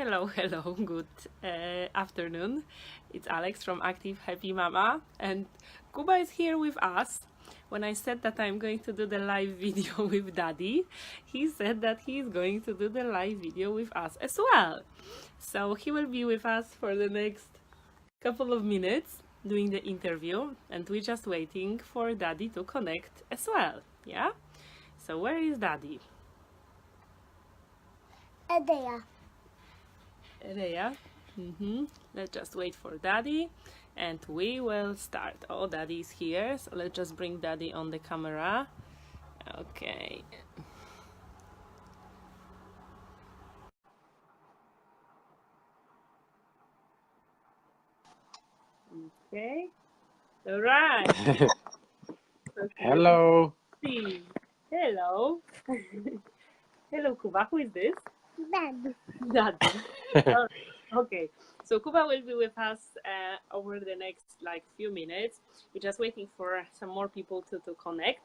Hello, good afternoon. It's Alex from Active Happy Mama, and Kuba is here with us. When I said that I'm going to do the live video with Daddy, he said that he is going to do the live video with us as well. So he will be with us for the next couple of minutes doing the interview, and we're just waiting for Daddy to connect as well. Yeah? So where is Daddy? There. Let's just wait for Daddy and we will start. Oh, Daddy is here, so let's just bring Daddy on the camera. Okay. Okay. All right. Okay. Hello. See. Hello. Hello, Kuba. Who is this? Daddy. Okay, so Kuba will be with us over the next few minutes. We're just waiting for some more people to connect.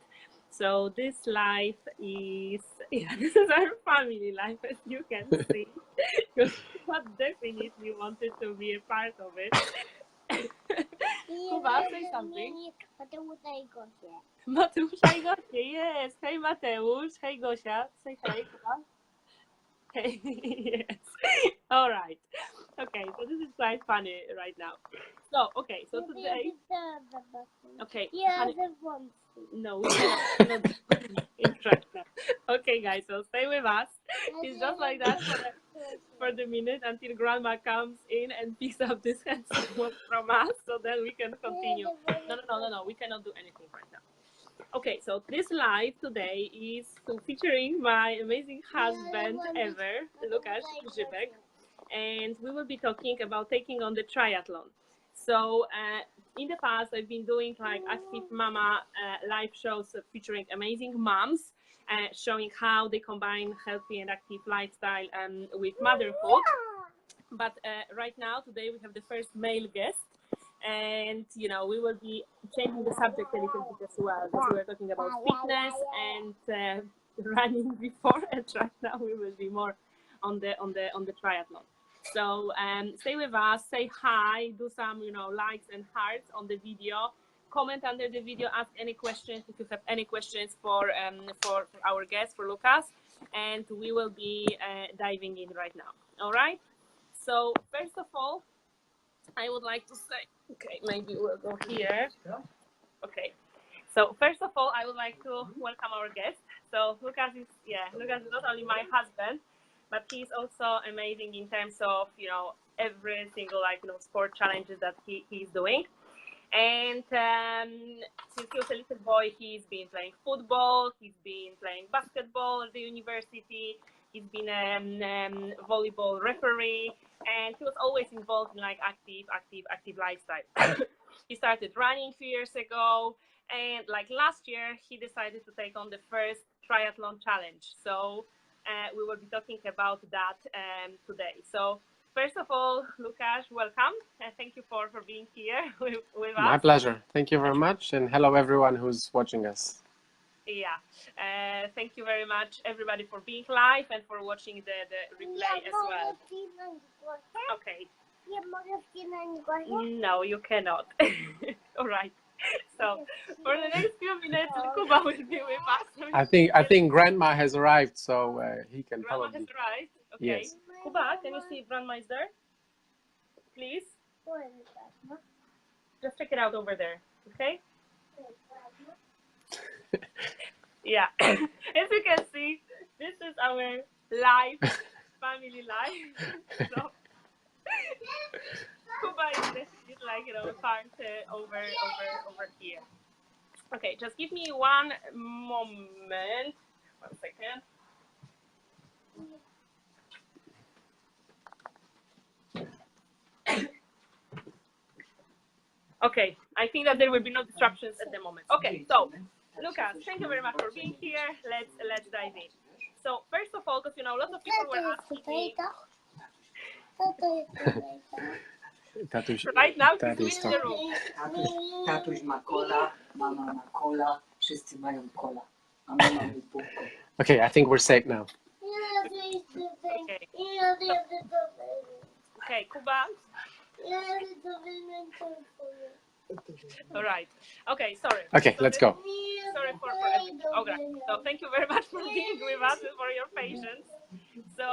So this live is, this is our family life, as you can see. Kuba definitely wanted to be a part of it. Kuba, say something. Mateusza i Gosia, yes. Hey Mateusz, hey Gosia, say hey, Kuba. Okay, yes. All right. Okay, so this is quite funny right now. So, okay, so today... Okay. Yeah, No, we cannot interact now. Okay, guys, so stay with us. It's just like that for the minute until Grandma comes in and picks up this handsome from us, so then we can continue. No, we cannot do anything right now. Okay, so this live today is featuring my amazing husband ever, Lukasz Grzybek, and we will be talking about taking on the triathlon. So in the past, I've been doing Active Mama live shows featuring amazing moms, showing how they combine healthy and active lifestyle with motherhood. But right now, today, we have the first male guest. And we will be changing the subject a little bit as well, because we were talking about fitness and running before, and right now we will be more on the triathlon. So stay with us, say hi, do some likes and hearts on the video, comment under the video, ask any questions if you have any questions for our guest, for Lukasz, and we will be diving in right now. All right. So first of all, I would like to say, okay, maybe we'll go here. Okay, so first of all, I would like to welcome our guest. So Lukasz is not only my husband, but he's also amazing in terms of every single sport challenges that he's doing. And since he was a little boy, he's been playing football, he's been playing basketball at the university, he's been a volleyball referee, and he was always involved in active lifestyle. He started running a few years ago, and last year he decided to take on the first triathlon challenge. So we will be talking about that today. So first of all, Lukasz, welcome, and thank you for being here with us. My pleasure. Thank you very much, and hello everyone who's watching us. Yeah, thank you very much everybody for being live and for watching the replay as well. Okay. No, you cannot. All right. So for the next few minutes, Kuba will be with us. I think Grandma has arrived, so he can Grandma probably. has arrived. Okay. Yes. Kuba, can you see if Grandma is there? Please. Just check it out over there. Okay. Yeah. As you can see, this is our live family life. So Kuba is part over here. Okay, just give me one moment. 1 second. Okay, I think that there will be no disruptions at the moment. Okay, so Lukasz, thank you very much for being here. Let's dive in. So first of all, because lots of people were asking me. Right now, he's in the room. Tatuś ma cola, mama ma cola, wszyscy mają cola. A my mamy półko. Okay, I think we're safe now. Okay. Okay, Kuba. All right. Okay, sorry. Okay, let's go. Sorry for everything. Okay. So thank you very much for being with us and for your patience. So,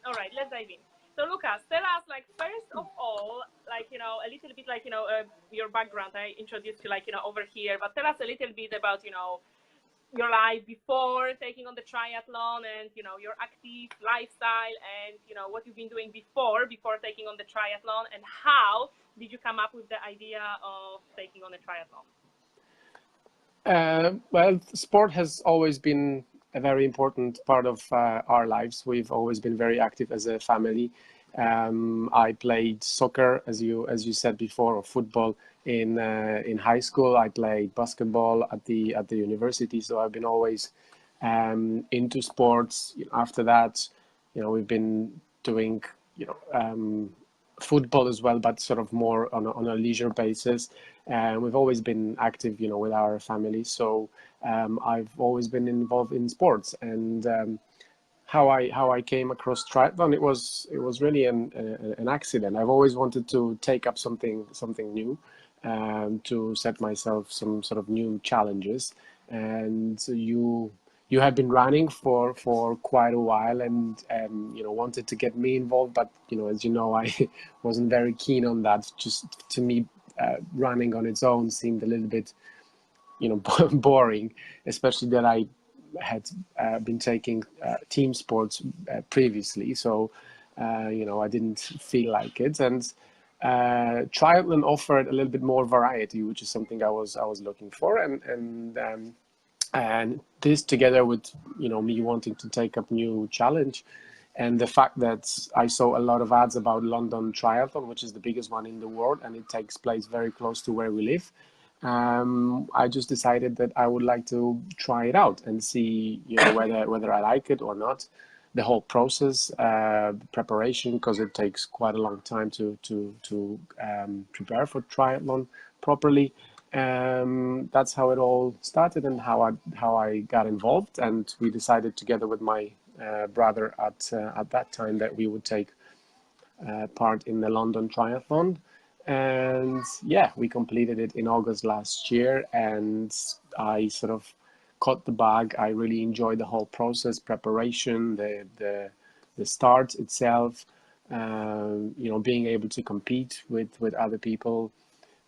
all right, let's dive in. So, Lukasz, tell us, like, first of all, like, you know, a little bit, like, you know, your background. I introduced you, like, you know, over here, but tell us a little bit about, you know, your life before taking on the triathlon and, you know, your active lifestyle and, you know, what you've been doing before taking on the triathlon, and how did you come up with the idea of taking on a triathlon? Well, sport has always been a very important part of our lives. We've always been very active as a family. I played soccer, as you said before, or football in high school. I played basketball at the university. So I've been always into sports. After that, you know, we've been doing, you know, football as well, but sort of more on a leisure basis. And we've always been active, you know, with our family. So I've always been involved in sports. And how I came across triathlon, it was really an accident. I've always wanted to take up something new, to set myself some sort of new challenges. And so you have been running for quite a while, and you know, wanted to get me involved, but you know, as you know, I wasn't very keen on that. Just to me, running on its own seemed a little bit, you know, boring, especially that I had been taking team sports previously. So you know, I didn't feel like it. And triathlon offered a little bit more variety, which is something I was looking for. And this, together with, you know, me wanting to take up new challenge, and the fact that I saw a lot of ads about London Triathlon, which is the biggest one in the world, and it takes place very close to where we live. I just decided that I would like to try it out and see, you know, whether I like it or not. The whole process, preparation, because it takes quite a long time to prepare for triathlon properly. That's how it all started and how I got involved. And we decided together with my brother at that time that we would take part in the London Triathlon. And yeah, we completed it in August last year, and I sort of caught the bug. I really enjoyed the whole process, preparation, the start itself, you know, being able to compete with other people.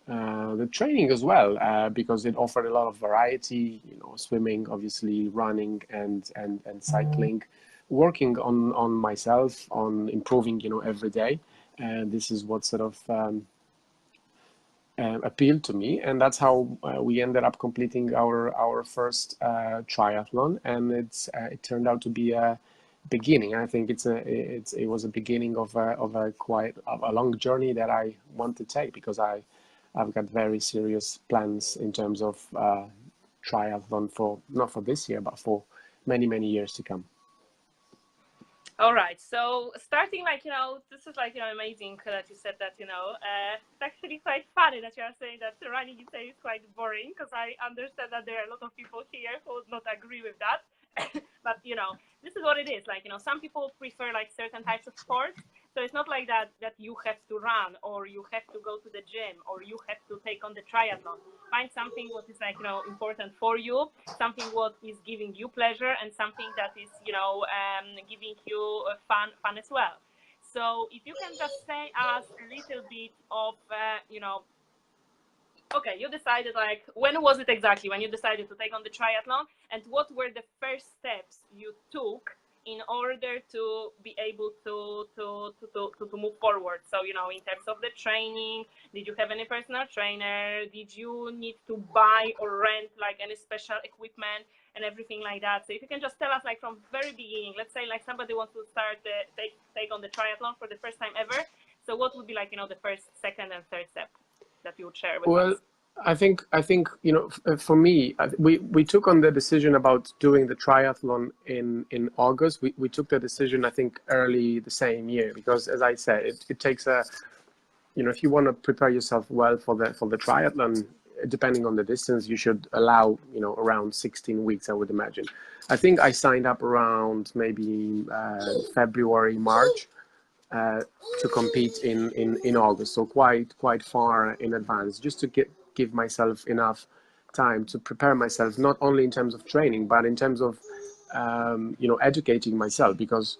The training as well, because it offered a lot of variety, you know, swimming, obviously, running and cycling, working on myself, on improving, you know, every day. And this is what sort of appealed to me, and that's how we ended up completing our first triathlon. And it turned out to be a beginning. I think it was a beginning of a quite a long journey that I want to take, because I've got very serious plans in terms of triathlon, for not for this year, but for many years to come. All right. So starting, like, you know, this is like, you know, amazing that you said that, you know, it's actually quite funny that you are saying that running is quite boring, because I understand that there are a lot of people here who would not agree with that. But, you know, this is what it is. Like, you know, some people prefer like certain types of sports. So it's not like that you have to run, or you have to go to the gym, or you have to take on the triathlon. Find something what is, like, you know, important for you, something what is giving you pleasure, and something that is, you know, giving you fun as well. So if you can just say us a little bit of, you know, okay, you decided, like, when was it exactly when you decided to take on the triathlon, and what were the first steps you took in order to be able to move forward? So, you know, in terms of the training, did you have any personal trainer? Did you need to buy or rent like any special equipment and everything like that? So if you can just tell us, like, from very beginning, let's say like somebody wants to start take on the triathlon for the first time ever. So what would be, like, you know, the first, second, and third step that you would share with us? I think you know, for me, we took on the decision about doing the triathlon in August. We took the decision, I think, early the same year, because, as I said, it takes a, you know, if you want to prepare yourself well for the triathlon, depending on the distance, you should allow, you know, around 16 weeks, I would imagine. I think I signed up around maybe February, March. to compete in August, so quite far in advance, just to give myself enough time to prepare myself, not only in terms of training, but in terms of educating myself, because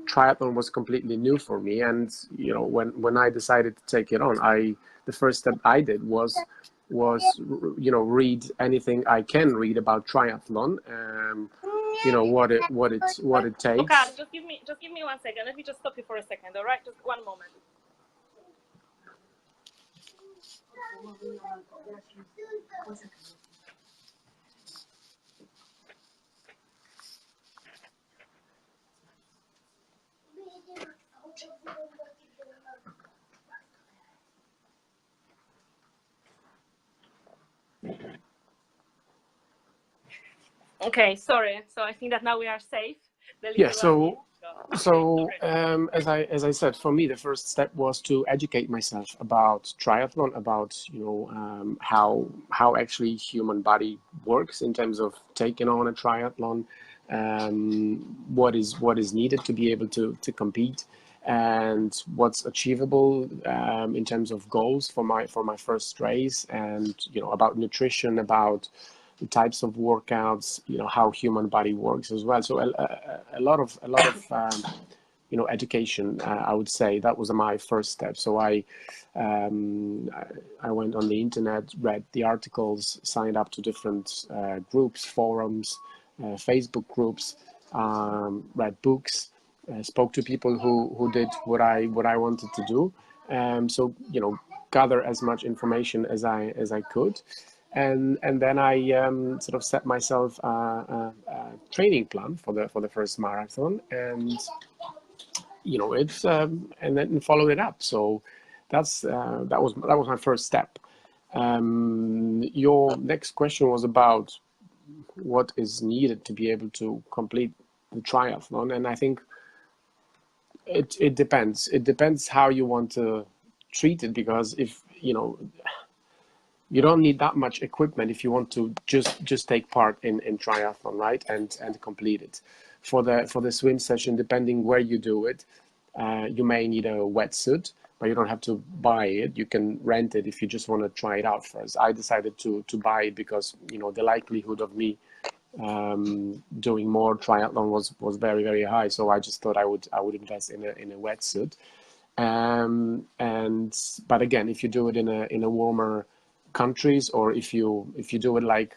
triathlon was completely new for me. And when I decided to take it on, the first step I did was read anything I can read about triathlon, what it takes. Lukasz, just give me 1 second. Let me just stop you for a second, all right? Just one moment. Okay, sorry. So I think that now we are safe. Yeah. As I said, for me, the first step was to educate myself about triathlon, about how actually human body works in terms of taking on a triathlon, what is needed to be able to compete, and what's achievable in terms of goals for my first race, and about nutrition, about the types of workouts, how human body works as well. So a lot of education, I would say. That was my first step. So I went on the internet, read the articles, signed up to different groups, forums, Facebook groups, read books, spoke to people who did what I wanted to do. So gather as much information as I could. And then I sort of set myself a training plan for the first marathon, and and then follow it up. So that was my first step. Your next question was about what is needed to be able to complete the triathlon, and I think it depends. It depends how you want to treat it, because if you don't need that much equipment if you want to just take part in triathlon, right? And complete it. For the swim session, depending where you do it, you may need a wetsuit, but you don't have to buy it. You can rent it if you just want to try it out first. I decided to buy it because the likelihood of me doing more triathlon was very, very high. So I just thought I would invest in a wetsuit. But again, if you do it in a warmer countries, or if you do it like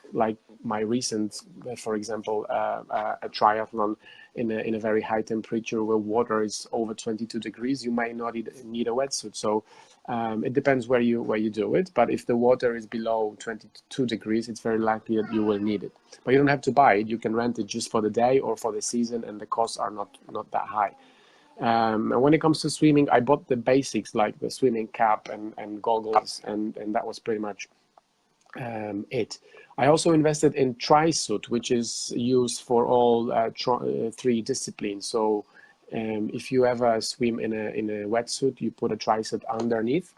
my recent, for example, a triathlon in a very high temperature where water is over 22 degrees, you may not need a wetsuit. So it depends where you do it. But if the water is below 22 degrees, it's very likely that you will need it. But you don't have to buy it. You can rent it just for the day or for the season, and the costs are not that high. And when it comes to swimming, I bought the basics, like the swimming cap and goggles, and that was pretty much it. I also invested in tri-suit, which is used for all three disciplines. So if you ever swim in a wetsuit, you put a tri-suit underneath,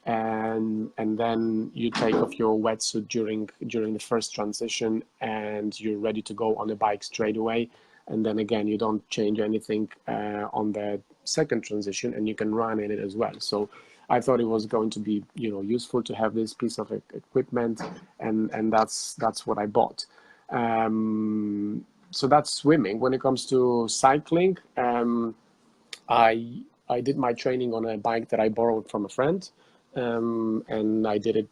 and then you take off your wetsuit during the first transition, and you're ready to go on the bike straight away. And then again, you don't change anything on the second transition, and you can run in it as well. So I thought it was going to be useful to have this piece of equipment, and that's what I bought. So that's swimming. When it comes to cycling, I did my training on a bike that I borrowed from a friend, and I did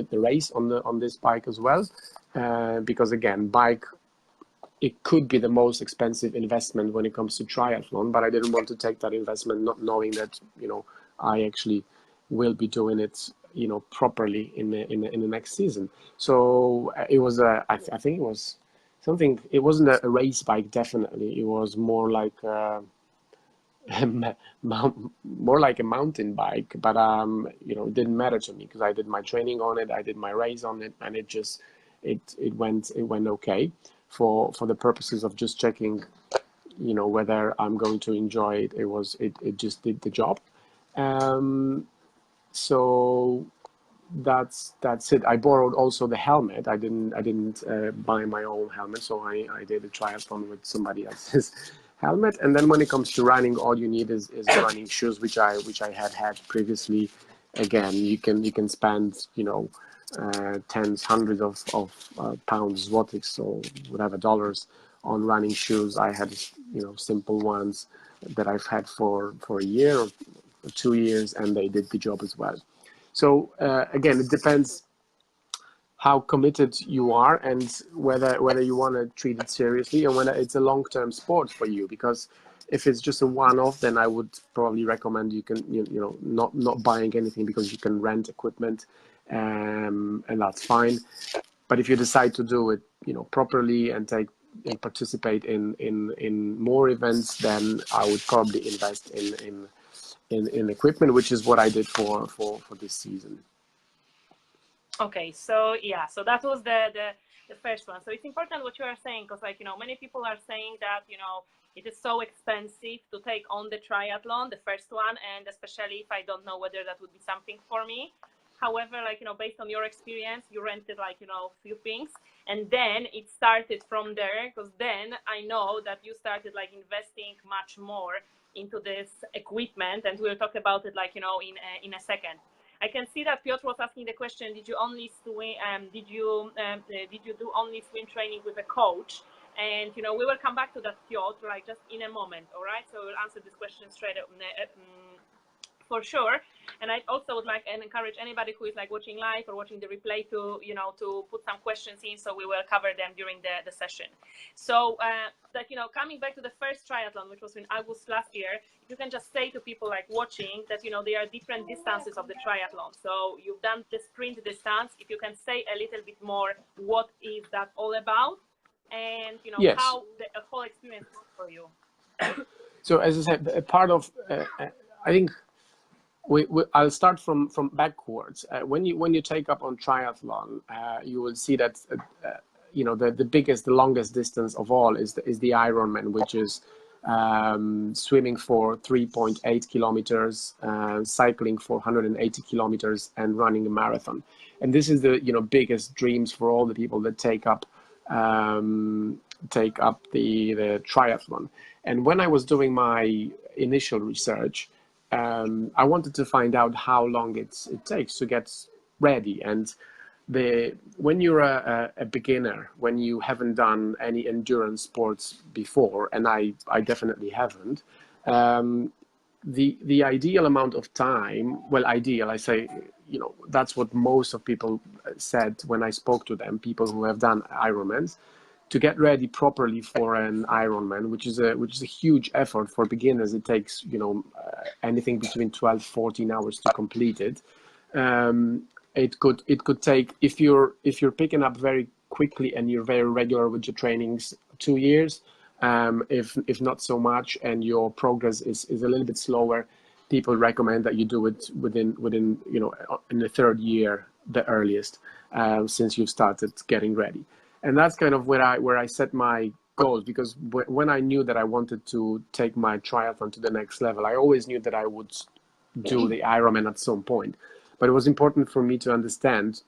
the race on this bike as well, because again, bike, it could be the most expensive investment when it comes to triathlon, but I didn't want to take that investment not knowing that I actually will be doing it properly in the next season. So it was I think it was something. It wasn't a race bike, definitely. It was more like more like a mountain bike, but it didn't matter to me because I did my training on it, I did my race on it, and it went okay for the purposes of just checking whether I'm going to enjoy it. It just did the job. So that's it. I borrowed also the helmet. I didn't buy my own helmet, so I did a triathlon with somebody else's helmet. And then when it comes to running, all you need is running shoes, which I had previously. Again, you can spend, you know, tens, hundreds of pounds, złotych, or whatever, dollars on running shoes. I had, you know, simple ones that I've had for a year or 2 years, and they did the job as well. So again, it depends how committed you are and whether you want to treat it seriously and whether it's a long-term sport for you. Because if it's just a one-off, then I would probably recommend you can, you know, not buying anything, because you can rent equipment, and that's fine. But if you decide to do it, you know, properly and participate in more events, then I would probably invest in equipment, which is what I did for this season. Okay, so yeah, so that was the first one. So it's important what you are saying, because, like, you know, many people are saying that, you know, it is so expensive to take on the triathlon, the first one, and especially if I don't know whether that would be something for me. However, like, you know, based on your experience, you rented, like, you know, a few things, and then it started from there, because then I know that you started, like, investing much more into this equipment, and we'll talk about it, like, you know, in a second. I can see that Piotr was asking the question: did you only swim? Did you do only swim training with a coach? And, you know, we will come back to that, Piotr, like, just in a moment. All right, so we'll answer this question straight for sure. And I also would like and encourage anybody who is, like, watching live or watching the replay to, you know, to put some questions in, so we will cover them during the session. So that, you know, coming back to the first triathlon, which was in August last year, if you can just say to people, like, watching, that, you know, there are different distances of the triathlon. So you've done the sprint distance. If you can say a little bit more, what is that all about? And, you know, Yes. how the whole experience was for you. So as I said, a part of I think I'll start from backwards. When you take up on triathlon, you will see that you know, the biggest, the longest distance of all is the Ironman, which is swimming for 3.8 kilometers, cycling for 180 kilometers, and running a marathon. And this is the, you know, biggest dreams for all the people that take up the triathlon. And when I was doing my initial research, I wanted to find out how long it takes to get ready. And when you're a beginner, when you haven't done any endurance sports before, and I definitely haven't, the ideal amount of time, well, ideal, I say, you know, that's what most of people said when I spoke to them, people who have done Ironmans, to get ready properly for an Ironman, which is a huge effort for beginners. It takes, you know, anything between 12-14 hours to complete it. It could take, if you're picking up very quickly and you're very regular with your trainings, 2 years. If not so much, and your progress is a little bit slower, people recommend that you do it within you know, in the 3rd year, the earliest, since you've started getting ready. And that's kind of where I set my goals, because when I knew that I wanted to take my triathlon to the next level, I always knew that I would do the Ironman at some point. But it was important for me to understand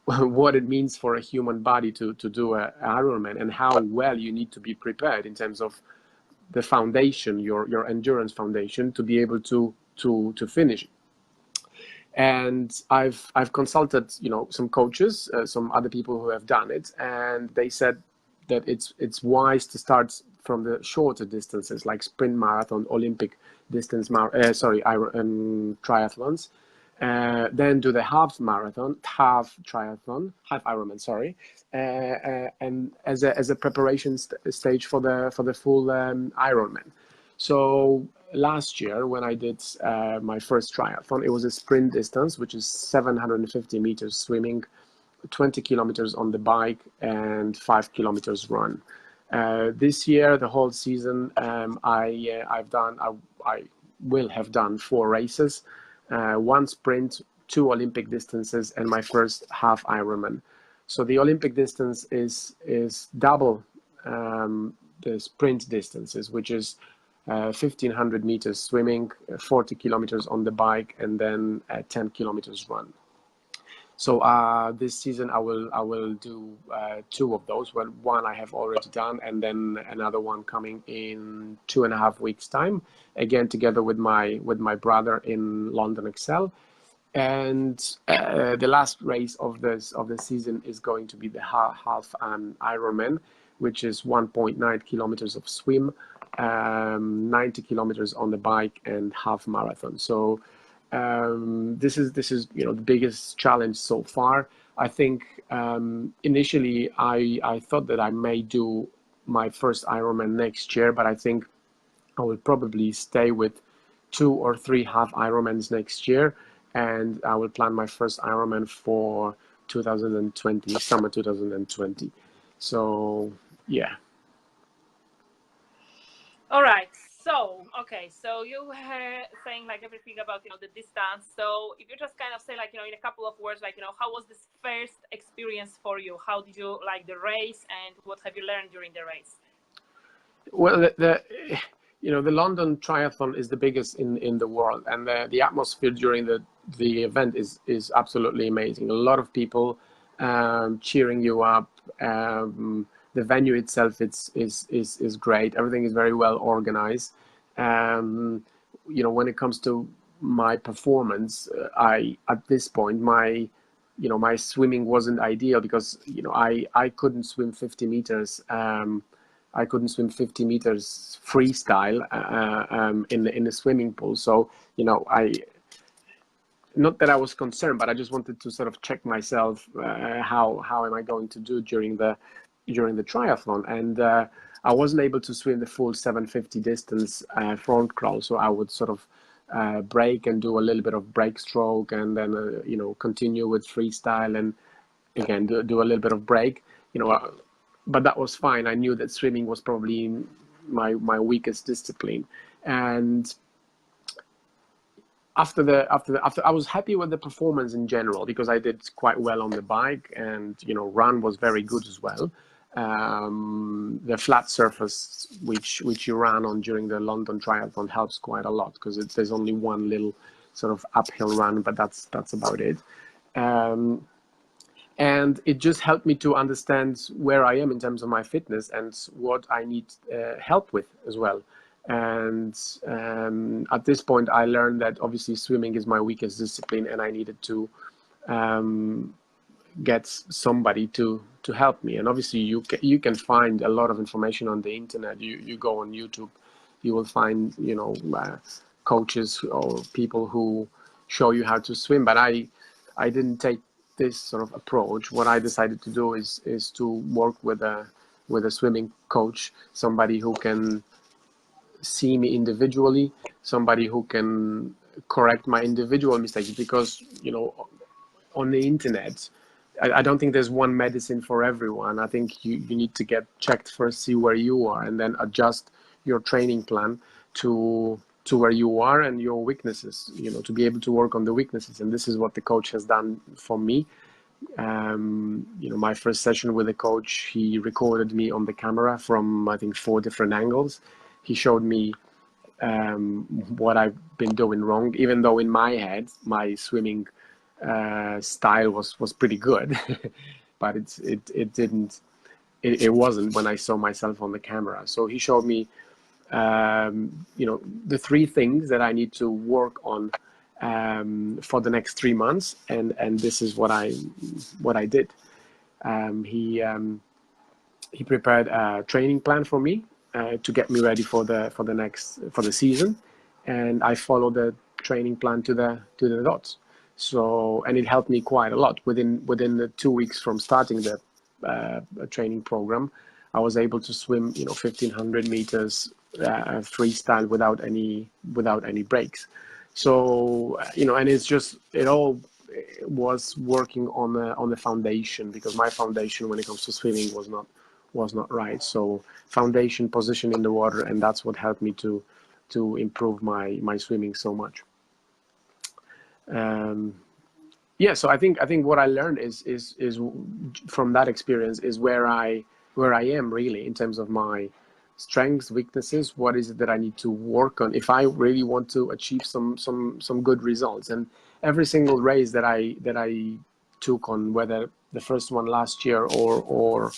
what it means for a human body to do an Ironman, and how well you need to be prepared in terms of the foundation, your endurance foundation, to be able to finish. And I've consulted, you know, some coaches, some other people who have done it, and they said that it's wise to start from the shorter distances, like sprint, marathon, Olympic distance, triathlons, then do the half Ironman, sorry, and as a preparation stage for the full Ironman. So last year, when I did my first triathlon, it was a sprint distance, which is 750 meters swimming, 20 kilometers on the bike, and 5 kilometers run. This year, the whole season, I will have done 4 races, 1 sprint, 2 Olympic distances, and my first half Ironman. So the Olympic distance is double the sprint distances, which is 1,500 meters swimming, 40 kilometers on the bike, and then 10 kilometers run. So this season I will do 2 of those. Well, one I have already done, and then another one coming in 2.5 weeks time, again together with my brother in London Excel. And the last race of the season is going to be the half Ironman, which is 1.9 kilometers of swim, 90 kilometers on the bike, and half marathon. So this is the biggest challenge so far. I think initially I thought that I may do my first Ironman next year, but I think I will probably stay with 2 or 3 half Ironmans next year, and I will plan my first Ironman for 2020, summer 2020. So yeah. All right. So, okay. So you were saying like everything about, the distance. So if you just kind of say like, in a couple of words, like, how was this first experience for you? How did you like the race, and what have you learned during the race? Well, the London Triathlon is the biggest in the world, and the atmosphere during the event is absolutely amazing. A lot of people cheering you up. The venue itself is great. Everything is very well organized. When it comes to my performance, at this point my swimming wasn't ideal because I couldn't swim 50 meters. I couldn't swim 50 meters freestyle in the swimming pool. So not that I was concerned, but I just wanted to sort of check myself. How am I going to do during the triathlon? And I wasn't able to swim the full 750 distance front crawl. So I would sort of break and do a little bit of breaststroke, and then continue with freestyle, and again do a little bit of break. But that was fine. I knew that swimming was probably my weakest discipline, and after I was happy with the performance in general because I did quite well on the bike, and run was very good as well. The flat surface which you ran on during the London Triathlon helps quite a lot because there's only one little sort of uphill run, but that's about it. And it just helped me to understand where I am in terms of my fitness and what I need help with as well. And at this point, I learned that obviously swimming is my weakest discipline, and I needed to get somebody to help me. And obviously, you can find a lot of information on the internet. You go on YouTube, you will find coaches or people who show you how to swim. But I didn't take this sort of approach. What I decided to do is to work with a swimming coach, somebody who can see me individually, somebody who can correct my individual mistakes, because on the internet I don't think there's one medicine for everyone. I think you need to get checked first, see where you are, and then adjust your training plan to where you are and your weaknesses, to be able to work on the weaknesses. And this is what the coach has done for me. My first session with the coach, he recorded me on the camera from, I think, 4 different angles. He showed me what I've been doing wrong, even though in my head, my swimming style was pretty good, but it wasn't when I saw myself on the camera. So he showed me the 3 things that I need to work on for the next 3 months, and this is what I did. He prepared a training plan for me to get me ready for the season, and I followed the training plan to the dots. So, and it helped me quite a lot. Within the 2 weeks from starting the training program, I was able to swim 1,500 meters freestyle without any breaks. So and it all was working on the foundation, because my foundation when it comes to swimming was not right. So foundation, position in the water, and that's what helped me to improve my swimming so much. So I think what I learned is from that experience is where I am really in terms of my strengths, weaknesses. What is it that I need to work on if I really want to achieve some good results? And every single race that I took on, whether the first one last year or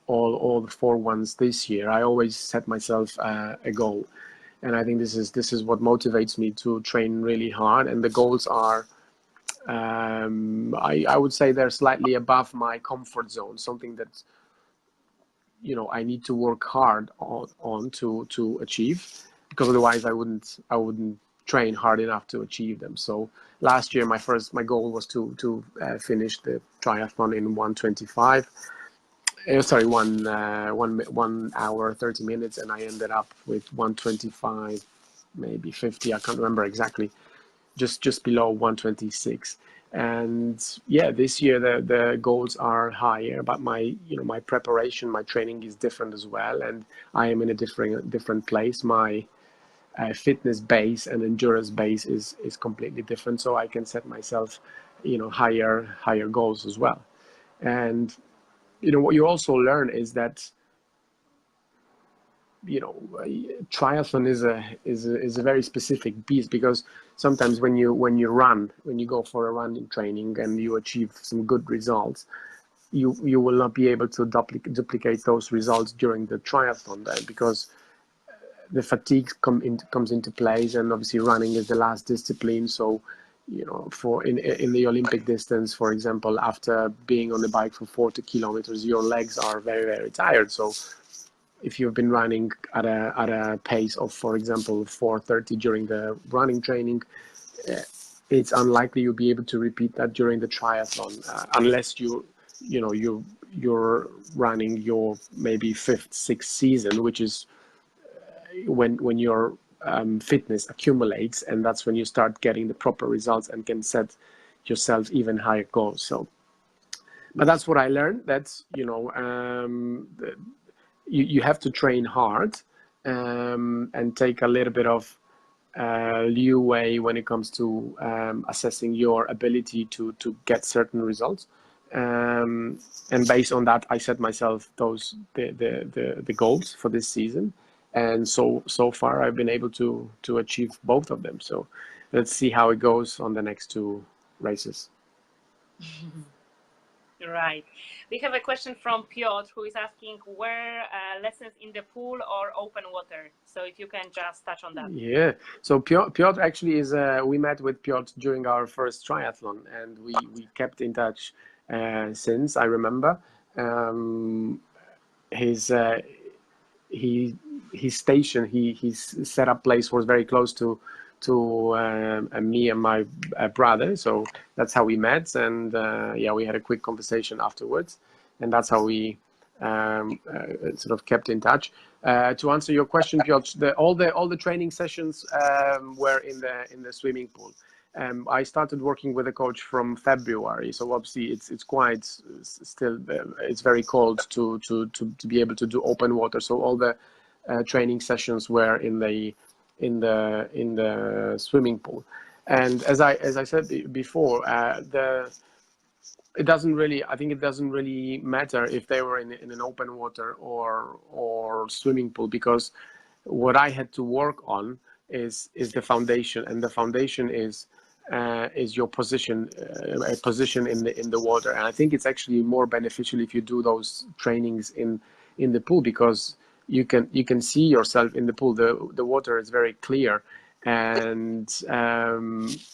all the 4 ones this year, I always set myself a goal. And I think this is what motivates me to train really hard. And the goals are, I would say they're slightly above my comfort zone, something that, you know, I need to work hard on to achieve, because otherwise I wouldn't train hard enough to achieve them. So last year my goal was to finish the triathlon in 1:25. Sorry, 1 hour 30 minutes, and I ended up with 1:25, maybe 50. I can't remember exactly. Just below 1:26. And yeah, this year the goals are higher, but my preparation, my training is different as well, and I am in a different place. My fitness base and endurance base is completely different, so I can set myself, higher goals as well. And what you also learn is that triathlon is a very specific beast, because sometimes when you go for a running training and you achieve some good results, you will not be able to duplicate those results during the triathlon, because the fatigue comes into place, and obviously running is the last discipline. So for in the Olympic distance, for example, after being on the bike for 40 kilometers, your legs are very, very tired. So if you've been running at a pace of, for example, 4:30 during the running training, it's unlikely you'll be able to repeat that during the triathlon, unless you're running your maybe 5th, 6th season, which is when your fitness accumulates, and that's when you start getting the proper results and can set yourself even higher goals. So, but that's what I learned. That's you have to train hard and take a little bit of leeway when it comes to assessing your ability to get certain results. And based on that, I set myself the goals for this season. And so far, I've been able to achieve both of them. So let's see how it goes on the next 2 races. Right. We have a question from Piotr, who is asking where lessons in the pool or open water. So if you can just touch on that. Yeah. So Piotr actually is. We met with Piotr during our first triathlon, and we kept in touch since. I remember his station. His setup place was very close to me and my brother, so that's how we met. And we had a quick conversation afterwards, and that's how we sort of kept in touch. To answer your question, Piotr, all the training sessions were in the swimming pool. I started working with a coach from February, so obviously it's quite still it's very cold to be able to do open water. So all the training sessions were in the swimming pool. And as I said before, it doesn't really matter if they were in an open water or swimming pool, because what I had to work on is the foundation, and the foundation is your position, a position in the water. And I think it's actually more beneficial if you do those trainings in the pool, because you can see yourself in the pool. The water is very clear, and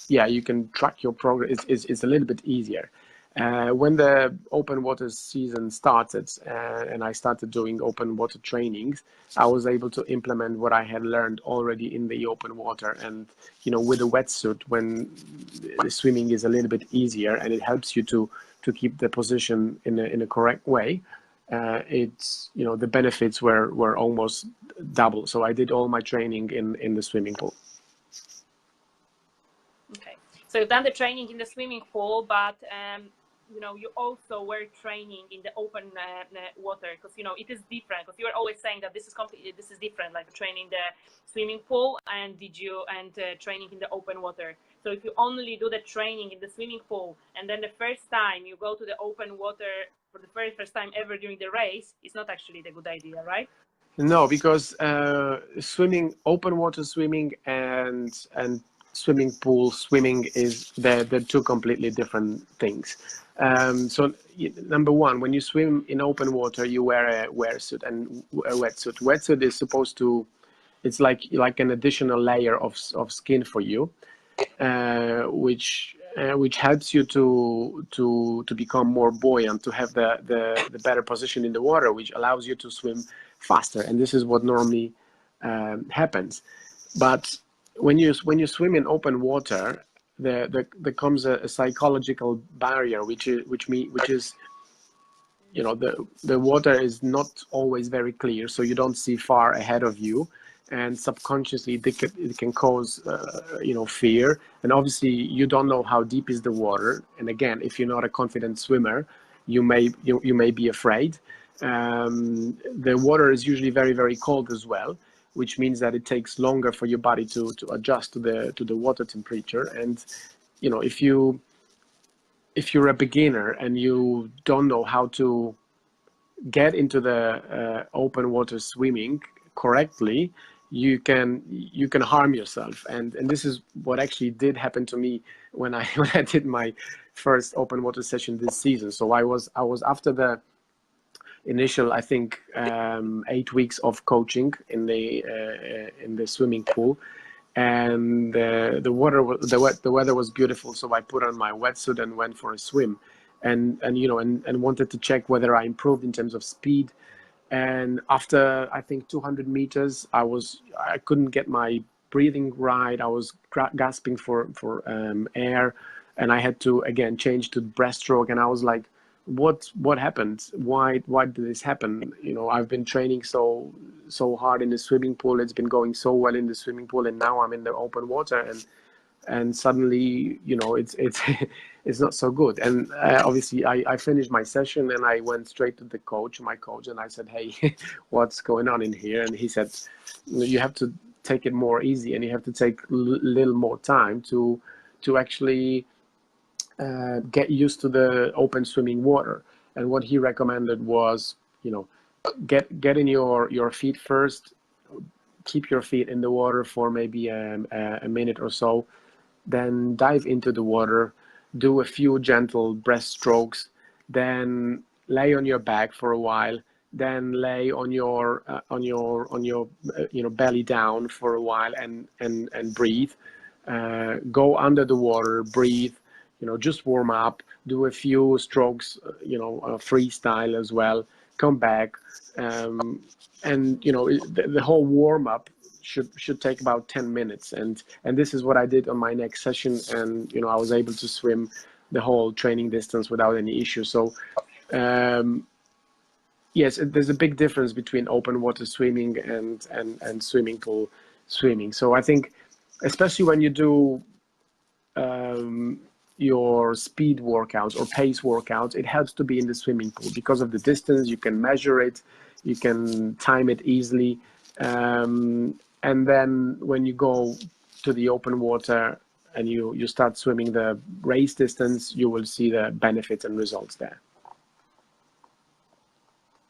you can track your progress. It's a little bit easier. When the open water season started and I started doing open water trainings, I was able to implement what I had learned already in the open water. And with a wetsuit, when the swimming is a little bit easier and it helps you to keep the position in a correct way, it's the benefits were almost double. So I did all my training in the swimming pool. Okay, so you've done the training in the swimming pool, but you also were training in the open water, because it is different. Because you were always saying that this is different, like training the swimming pool and training in the open water. So if you only do the training in the swimming pool, and then the first time you go to the open water for the very first time ever during the race, it's not actually the good idea, right? No, because open water swimming and swimming pool, swimming is they're two completely different things. So number one, when you swim in open water, you wear a wearsuit and a wetsuit. Wetsuit is supposed to, it's like an additional layer of skin for you, which helps you to become more buoyant, to have the better position in the water, which allows you to swim faster. And this is what normally happens. But when you swim in open water, there comes a psychological barrier, which is you know, the water is not always very clear, so you don't see far ahead of you, and subconsciously it can cause you know, fear. And obviously you don't know how deep is the water, and again, if you're not a confident swimmer, you may be afraid. The water is usually very, very cold as well, which means that it takes longer for your body to adjust to the water temperature. And you know, if you're a beginner and you don't know how to get into the open water swimming correctly, you can harm yourself. And this is what actually did happen to me when I did my first open water session this season. So I was after the initial, I think, 8 weeks of coaching in the swimming pool, and the weather was beautiful. So I put on my wetsuit and went for a swim, and you know, and wanted to check whether I improved in terms of speed. And after, I think, 200 meters, I couldn't get my breathing right. I was gasping for air, and I had to again change to breaststroke. And I was like, what happened? Why did this happen? You know, I've been training so hard in the swimming pool. It's been going so well in the swimming pool, and now I'm in the open water, and suddenly, you know, it's it's not so good. And obviously I finished my session and I went straight to my coach, and I said, hey, what's going on in here? And he said, you have to take it more easy, and you have to take a little more time to actually get used to the open swimming water. And what he recommended was, you know, get in your feet first, keep your feet in the water for maybe a minute or so, then dive into the water, do a few gentle breaststrokes, then lay on your back for a while, then lay on your you know, belly down for a while, and breathe. Go under the water, breathe, you know, just warm up, do a few strokes, you know, freestyle as well, come back, and you know, the whole warm up should take about 10 minutes. And this is what I did on my next session, and you know, I was able to swim the whole training distance without any issue. So yes, there's a big difference between open water swimming and swimming pool swimming. So I think, especially when you do your speed workouts or pace workouts, it helps to be in the swimming pool because of the distance. You can measure it, you can time it easily, and then when you go to the open water and you start swimming the race distance, you will see the benefits and results there.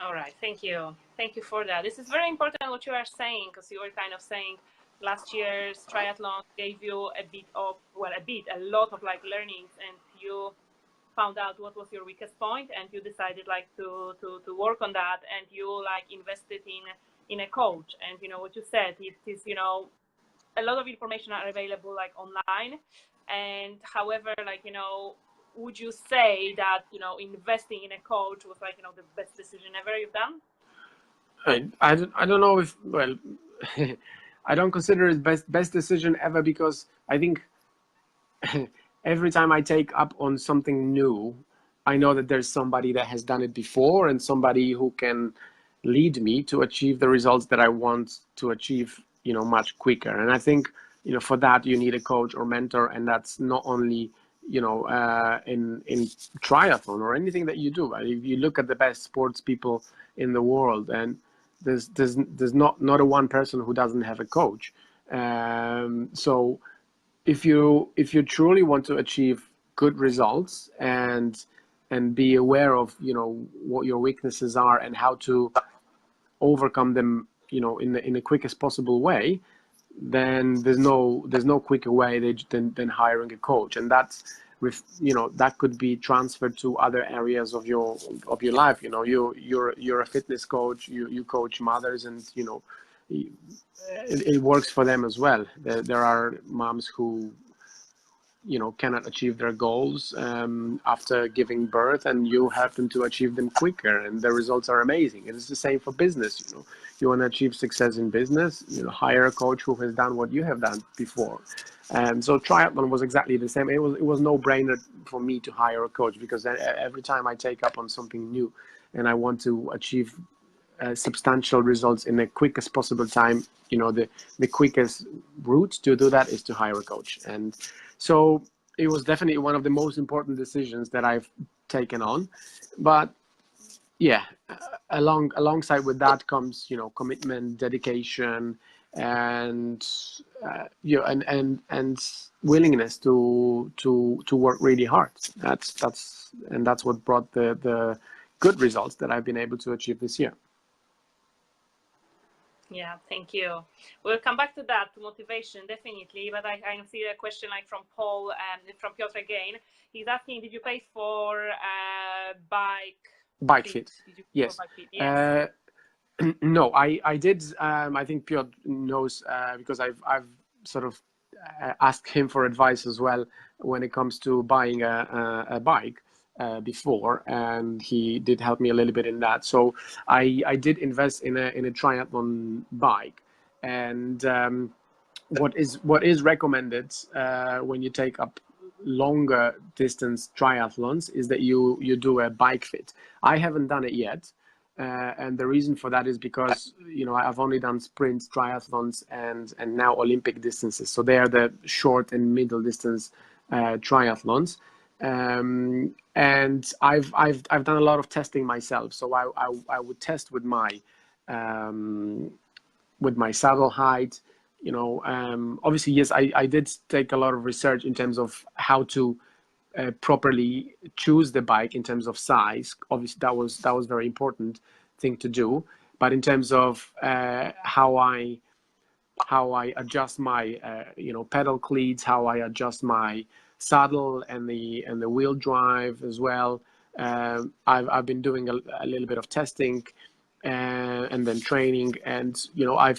All right, thank you for that. This is very important what you are saying, because you were kind of saying last year's triathlon gave you a lot of like learnings, and you found out what was your weakest point, and you decided like to work on that, and you like invested in a coach. And you know what you said, it is, you know, a lot of information are available like online, and however, like, you know, would you say that, you know, investing in a coach was like, you know, the best decision ever you've done? I don't know if, well, I don't consider it best decision ever, because I think every time I take up on something new, I know that there's somebody that has done it before, and somebody who can lead me to achieve the results that I want to achieve, you know, much quicker. And I think, you know, for that you need a coach or mentor, and that's not only, you know, in triathlon or anything that you do. If you look at the best sports people in the world, and there's not a one person who doesn't have a coach. So if you truly want to achieve good results and be aware of, you know, what your weaknesses are and how to overcome them, you know, in the quickest possible way, then there's no quicker way than hiring a coach, and that's that could be transferred to other areas of your life. You're a fitness coach, you coach mothers, and it works for them as well. There are moms who cannot achieve their goals after giving birth, and you help them to achieve them quicker, and the results are amazing. And it's the same for business. You want to achieve success in business, hire a coach who has done what you have done before. And so triathlon was exactly the same. It was no brainer for me to hire a coach, because every time I take up on something new and I want to achieve substantial results in the quickest possible time, the quickest route to do that is to hire a coach. And so it was definitely one of the most important decisions that I've taken on. But yeah, alongside with that comes commitment, dedication, and and willingness to work really hard. That's what brought the good results that I've been able to achieve this year. Yeah, thank you. We'll come back to that, to motivation, definitely. But I see a question like from Paul and from Piotr again. He's asking, did you pay for bike fit? Did you Yes. bike fit? Yes. No, I did. I think Piotr knows because I've sort of asked him for advice as well when it comes to buying a bike. Before, and he did help me a little bit in that. So I did invest in a triathlon bike, and what is recommended when you take up longer distance triathlons is that you do a bike fit. I haven't done it yet, and the reason for that is because I've only done sprint triathlons and now Olympic distances, so they are the short and middle distance triathlons. And I've done a lot of testing myself. So I would test with my saddle height. Obviously, yes, I did take a lot of research in terms of how to properly choose the bike in terms of size. Obviously, that was very important thing to do. But in terms of how I adjust my pedal cleats, how I adjust my saddle and the wheel drive as well. I've been doing a little bit of testing and then training, and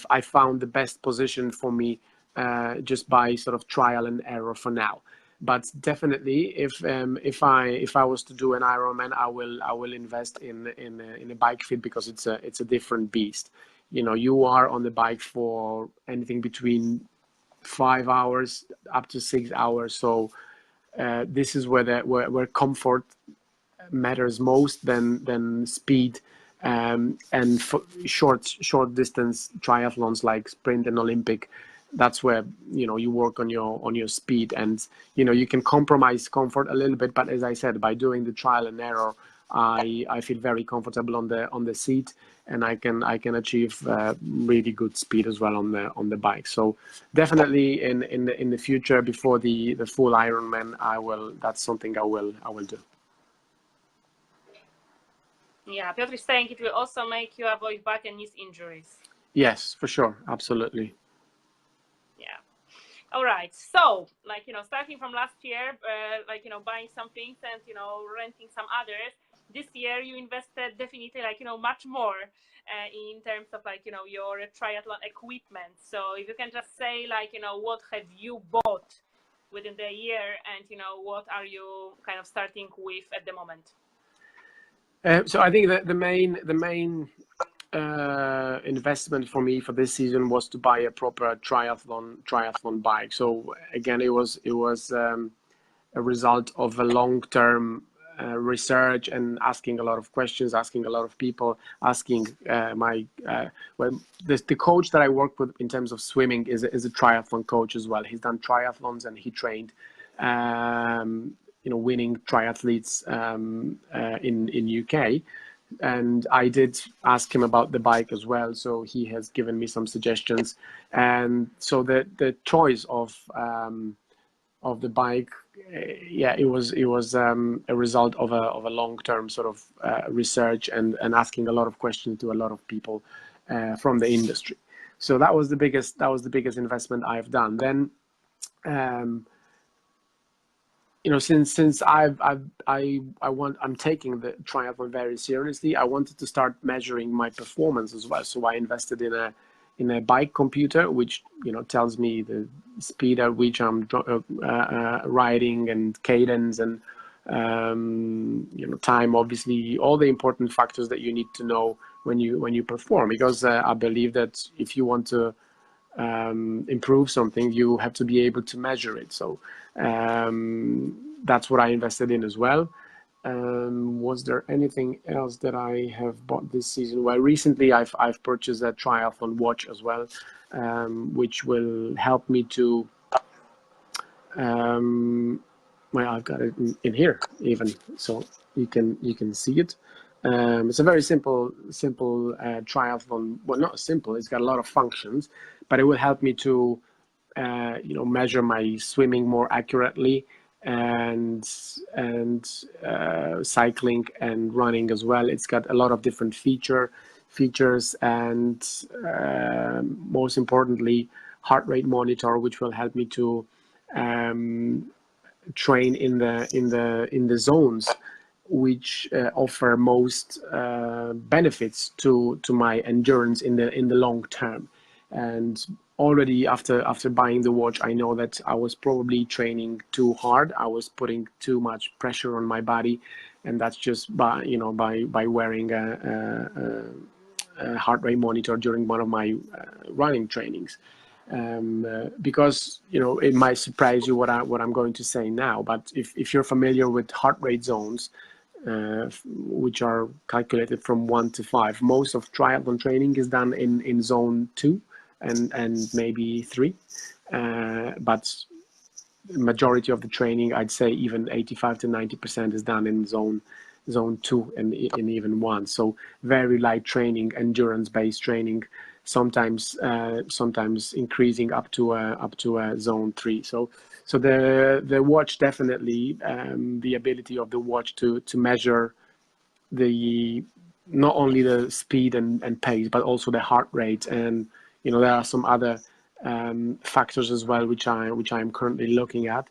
I found the best position for me just by sort of trial and error for now. But definitely, if I was to do an Ironman, I will invest in a bike fit, because it's a different beast. You are on the bike for anything between 5 hours up to 6 hours. So this is where comfort matters most than speed. And for short distance triathlons like sprint and Olympic, that's where you work on your speed, and you can compromise comfort a little bit. But as I said, by doing the trial and error, I feel very comfortable on the seat, and I can achieve really good speed as well on the bike. So definitely in the future, before the full Ironman, that's something I will do. Yeah, Piotr is saying it will also make you avoid back and knee injuries. Yes, for sure, absolutely. Yeah. All right. So, starting from last year, buying some things and renting some others. This year, you invested definitely much more in terms of your triathlon equipment. So, if you can just say what have you bought within the year, and what are you kind of starting with at the moment? So I think that the main investment for me for this season was to buy a proper triathlon bike. So again, it was a result of a long-term research and asking a lot of questions, asking a lot of people, asking the coach that I work with in terms of swimming is a triathlon coach as well. He's done triathlons and he trained winning triathletes in UK, and I did ask him about the bike as well, so he has given me some suggestions. And so the choice of the bike, it was a result of a long-term sort of research and asking a lot of questions to a lot of people from the industry. So that was the biggest investment I've done. Then, since I'm taking the triathlon very seriously, I wanted to start measuring my performance as well. So I invested in a bike computer, which tells me the speed at which I'm riding, and cadence, and time, obviously, all the important factors that you need to know when you perform. Because I believe that if you want to improve something, you have to be able to measure it. So that's what I invested in as well. Was there anything else that I have bought this season? Well, recently I've purchased a triathlon watch as well, which will help me to well, I've got it in here even, so you can see it. It's a very simple triathlon. Well, not simple. It's got a lot of functions, but it will help me to measure my swimming more accurately, and cycling and running as well. It's got a lot of different features, and most importantly, heart rate monitor, which will help me to train in the zones which offer most benefits to my endurance in the long term. And already after buying the watch, I know that I was probably training too hard. I was putting too much pressure on my body, and that's just by wearing a heart rate monitor during one of my running trainings. Because it might surprise you what I'm going to say now, but if you're familiar with heart rate zones, which are calculated from 1 to 5, most of triathlon training is done in zone 2 and maybe 3, but the majority of the training, I'd say even 85 to 90%, is done in zone 2 and even 1. So very light training, endurance-based training, sometimes increasing up to a zone 3. So the watch, definitely, the ability of the watch to measure not only the speed and pace, but also the heart rate, and there are some other factors as well which I'm currently looking at,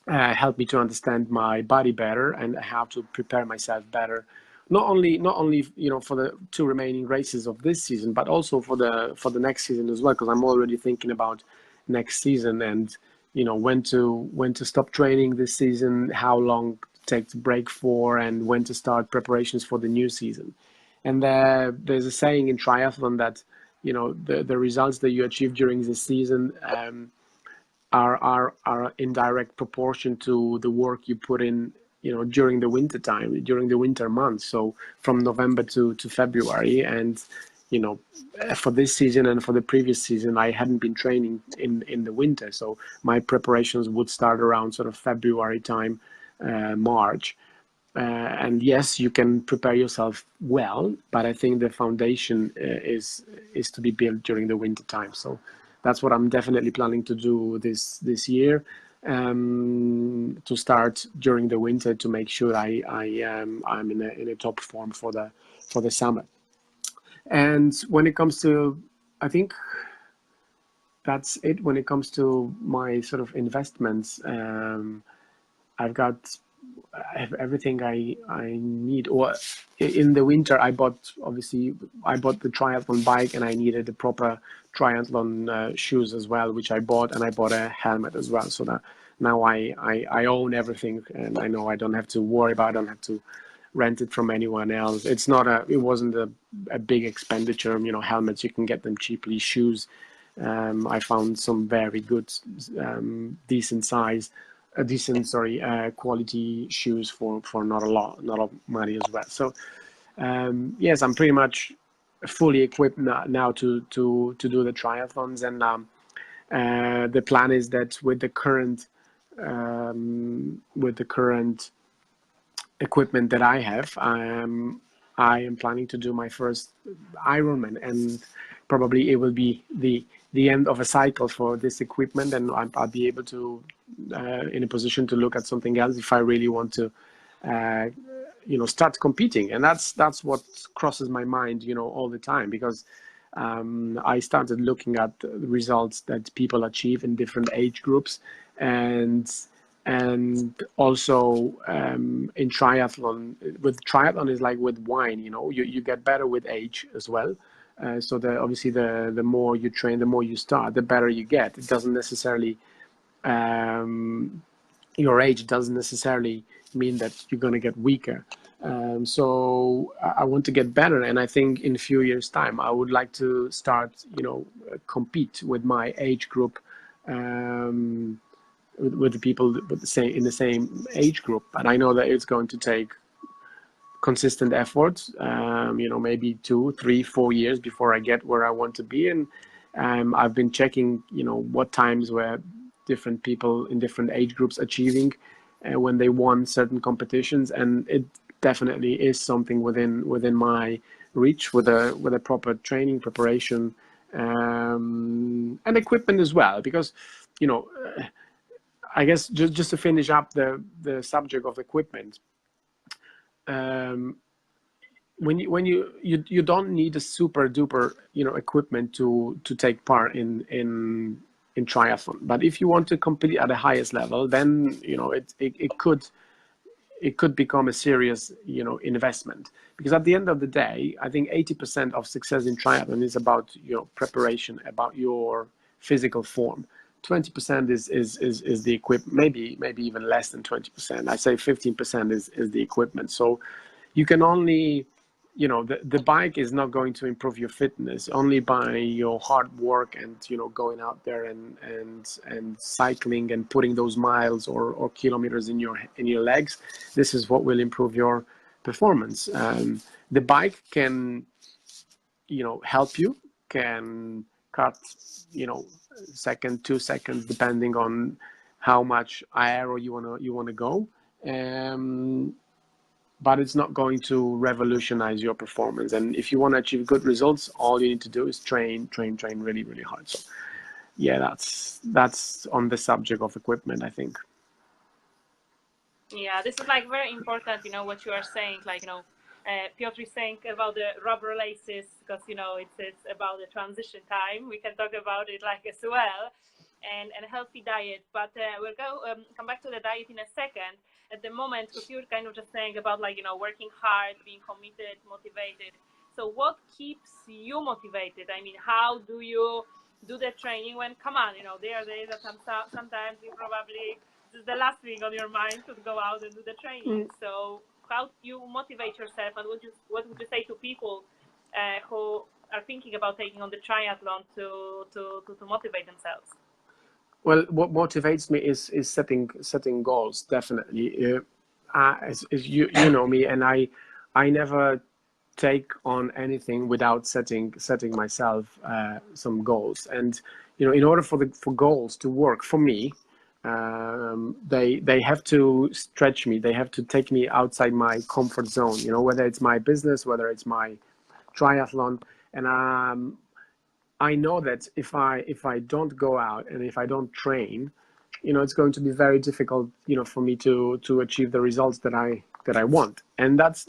help me to understand my body better and how to prepare myself better, not only for the 2 remaining races of this season, but also for the next season as well, because I'm already thinking about next season, and when to stop training this season, how long to take the break for, and when to start preparations for the new season. And there's a saying in triathlon that the results that you achieve during the season are in direct proportion to the work you put in during the winter time, during the winter months, so from November to February. And for this season and for the previous season, I hadn't been training in the winter, so my preparations would start around sort of February time, March. And yes, you can prepare yourself well, but I think the foundation is to be built during the winter time. So that's what I'm definitely planning to do this year, to start during the winter, to make sure I'm in a top form for the summer. And when it comes to, I think that's it. When it comes to my sort of investments, I have everything I need. Or in the winter, I bought the triathlon bike, and I needed the proper triathlon shoes as well, which I bought, and I bought a helmet as well. So that now I own everything, and I know I don't have to worry about it. I don't have to rent it from anyone else. It wasn't a big expenditure. Helmets, you can get them cheaply. Shoes, I found some very good, decent quality shoes for not a lot of money as well. So yes, I'm pretty much fully equipped now to do the triathlons, and the plan is that with the current equipment that I have, I am planning to do my first Ironman, and probably it will be the end of a cycle for this equipment, and I'll be able to in a position to look at something else if I really want to start competing. And that's what crosses my mind all the time, because I started looking at the results that people achieve in different age groups, and also in triathlon. With triathlon is like with wine, you get better with age as well. So obviously the more you train, the more you start, the better you get. It doesn't necessarily your age doesn't necessarily mean that you're going to get weaker. So I want to get better, and I think in a few years' time I would like to start, compete with my age group, with the people with in the same age group. And I know that it's going to take consistent effort, maybe 2, 3, 4 years before I get where I want to be. And I've been checking, what times were different people in different age groups achieving when they won certain competitions, and it definitely is something within my reach, with a proper training preparation, and equipment as well. Because I guess just to finish up the subject of equipment, when you don't need a super duper equipment to take part in triathlon. But if you want to compete at the highest level, then it could become a serious investment. Because at the end of the day, I think 80% of success in triathlon is about preparation, about your physical form. 20% is the equipment, maybe even less than 20%. I say 15% is the equipment. So you can only, the bike is not going to improve your fitness only by your hard work and going out there and cycling and putting those miles or kilometers in your legs. This is what will improve your performance. The bike can help you, can cut 2 seconds depending on how much aero you want to go, but it's not going to revolutionize your performance. And if you want to achieve good results, all you need to do is train really, really hard. So yeah, that's on the subject of equipment, I think. Yeah, this is like very important, what you are saying, like, Piotr is saying about the rubber laces, because, it's about the transition time. We can talk about it like as well, and healthy diet, but we'll come back to the diet in a second. At the moment, because you're kind of just saying about like, working hard, being committed, motivated. So what keeps you motivated? I mean, how do you do the training when, come on, there are days that sometimes you probably, this is the last thing on your mind to go out and do the training. So how do you motivate yourself, and what would you say to people who are thinking about taking on the triathlon to motivate themselves? Well, what motivates me is setting goals, definitely. As you know me, and I never take on anything without setting myself some goals. And in order for goals to work for me, they have to stretch me. They have to take me outside my comfort zone. Whether it's my business, whether it's my triathlon, and I know that if I don't go out and if I don't train, it's going to be very difficult, for me to achieve the results that I want. And that's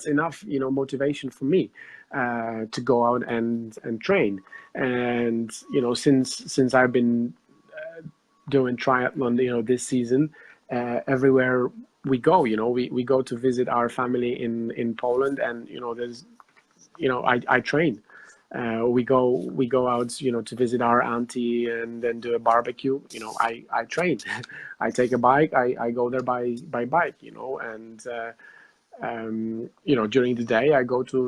enough, motivation for me to go out and train. And since I've been doing triathlon, this season, everywhere we go, we go to visit our family in Poland, and there's I train. We go out, to visit our auntie and then do a barbecue. I train. I take a bike. I go there by bike. And during the day I go to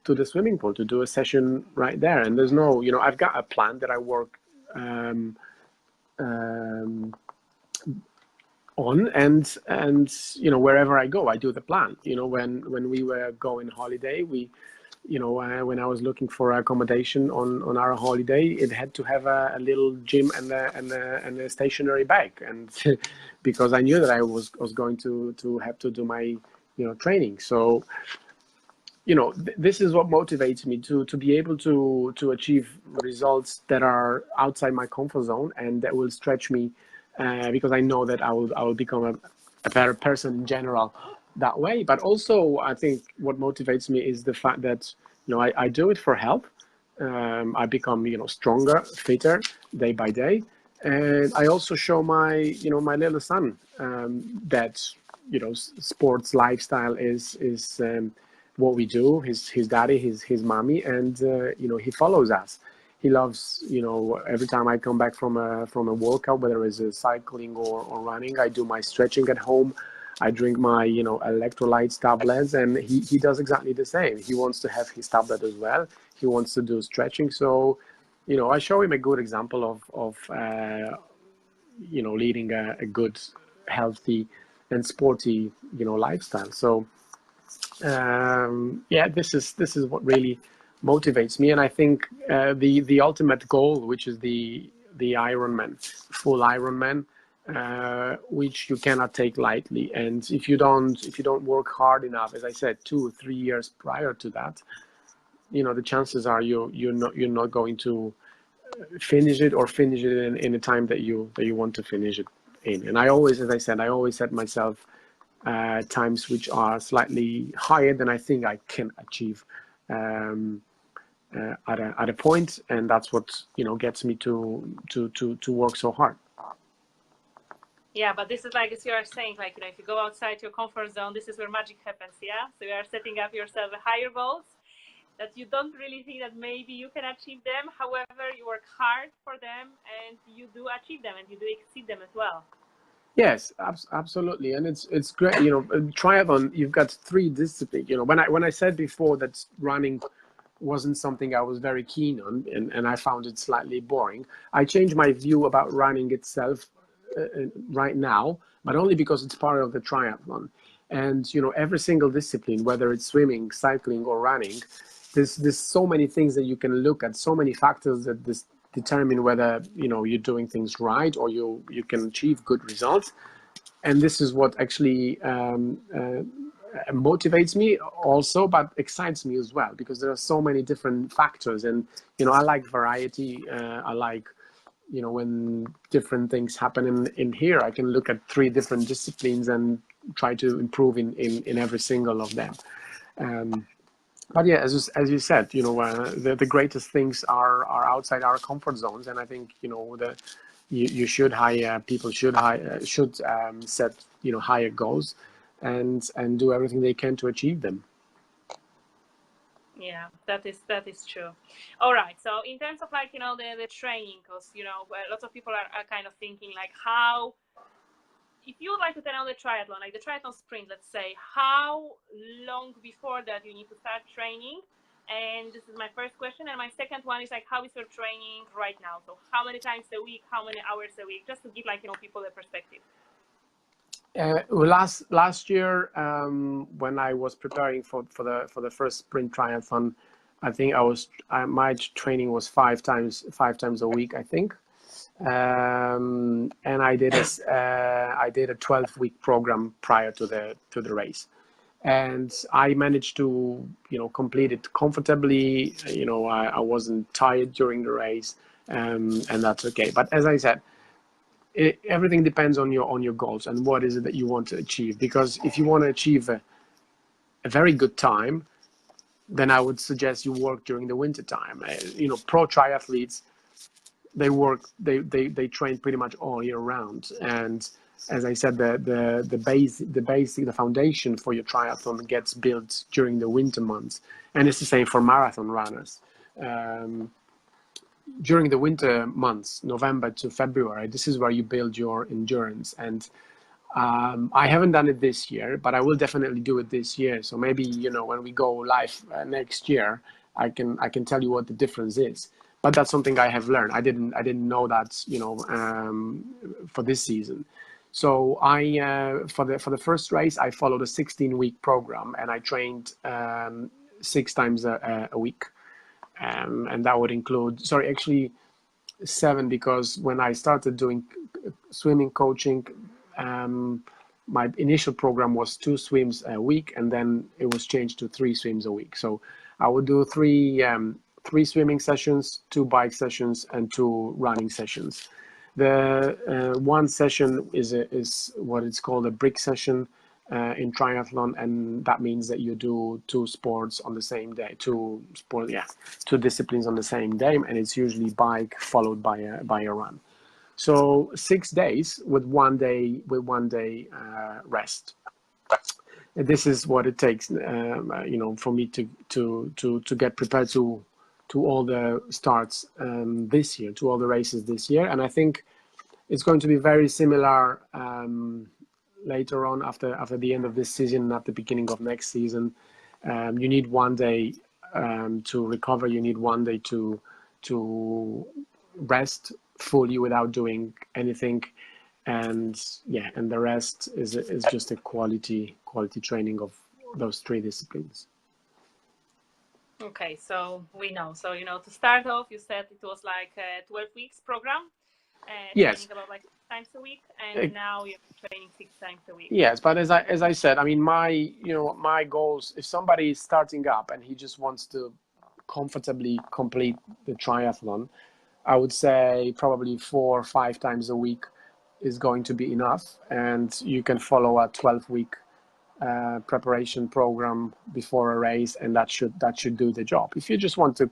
the swimming pool to do a session right there. And there's no, I've got a plan that I work on, and wherever I go, I do the plan. When we were going holiday, when I was looking for accommodation on our holiday, it had to have a little gym and a stationary bike, and because I knew that I was going to have to do my training. So this is what motivates me to be able to achieve results that are outside my comfort zone and that will stretch me, because I know that I will become a better person in general that way. But also, I think what motivates me is the fact that I do it for health. I become, stronger, fitter day by day. And I also show my little son that, sports lifestyle is what we do. His daddy, his mommy, and, he follows us. He loves, every time I come back from a workout, whether it's cycling or running, I do my stretching at home. I drink my, electrolytes tablets, and he does exactly the same. He wants to have his tablet as well. He wants to do stretching. So, I show him a good example of leading a good, healthy and sporty, lifestyle. So, this is what really motivates me. And I think the ultimate goal, which is the Ironman, full Ironman, which you cannot take lightly. And if you don't work hard enough, as I said, 2 or 3 years prior to that, the chances are you're not going to finish it, or finish it in the time that you want to finish it in. And I always, as I said, set myself times which are slightly higher than I think I can achieve at a point, and that's what gets me to work so hard. Yeah, but this is like, as you are saying, like, if you go outside your comfort zone, this is where magic happens. Yeah, so you are setting up yourself higher goals that you don't really think that maybe you can achieve them. However, you work hard for them, and you do achieve them, and you do exceed them as well. Yes, absolutely, and it's great. Triathlon, you've got 3 disciplines. When I said before that running wasn't something I was very keen on, and I found it slightly boring, I changed my view about running itself right now, but only because it's part of the triathlon. And every single discipline, whether it's swimming, cycling, or running, there's so many things that you can look at, so many factors that determine whether you're doing things right, or you can achieve good results. And this is what actually motivates me also, but excites me as well, because there are so many different factors. And I like variety. I like when different things happen in here, I can look at 3 different disciplines and try to improve in every single of them. But yeah, as you said, the greatest things are outside our comfort zones, and I think you should people should set higher goals and do everything they can to achieve them. Yeah, that is true. All right. So in terms of the training, because lots of people are kind of thinking like, how, if you would like to turn on the triathlon, like the triathlon sprint, let's say, how long before that you need to start training? And this is my first question. And my second one is like, how is your training right now? So how many times a week, how many hours a week, just to give people a perspective. Last year, when I was preparing for the first sprint triathlon, I think my training was 5 times a week, I think. And I did a 12-week program prior to the race, and I managed to complete it comfortably. I wasn't tired during the race, and that's okay. But as I said, everything depends on your goals and what is it that you want to achieve. Because if you want to achieve a very good time, then I would suggest you work during the winter time. Pro triathletes, they train pretty much all year round. And as I said, the foundation for your triathlon gets built during the winter months. And it's the same for marathon runners. During the winter months, November to February, this is where you build your endurance. And I haven't done it this year, but I will definitely do it this year. So maybe when we go live next year, I can tell you what the difference is. But that's something I have learned. I didn't know that for this season. So for the first race, I followed a 16-week program, and I trained 6 times a week. And that would include, 7, because when I started doing swimming coaching, my initial program was 2 swims a week, and then it was changed to 3 swims a week. So I would do 3 swimming sessions, 2 bike sessions, and 2 running sessions. The one session is what it's called a brick session. in triathlon, and that means that you do two sports on the same day, two disciplines on the same day, and it's usually bike followed by a run. So 6 days with 1 day rest. This is what it takes, for me to get prepared to all the starts this year, to all the races this year. And I think it's going to be very similar later on after the end of this season and at the beginning of next season. You need 1 day to recover. You need 1 day to rest fully without doing anything. And the rest is just a quality training of those 3 disciplines. Okay, so we know. So, to start off, you said it was like a 12 weeks program, Yes. training about like 6 times a week, and now you're training 6 times a week. Yes, but as I said, I mean, my goals, if somebody is starting up and he just wants to comfortably complete the triathlon, I would say probably 4 or 5 times a week is going to be enough, and you can follow a 12-week preparation program before a race, and that should do the job. If you just want to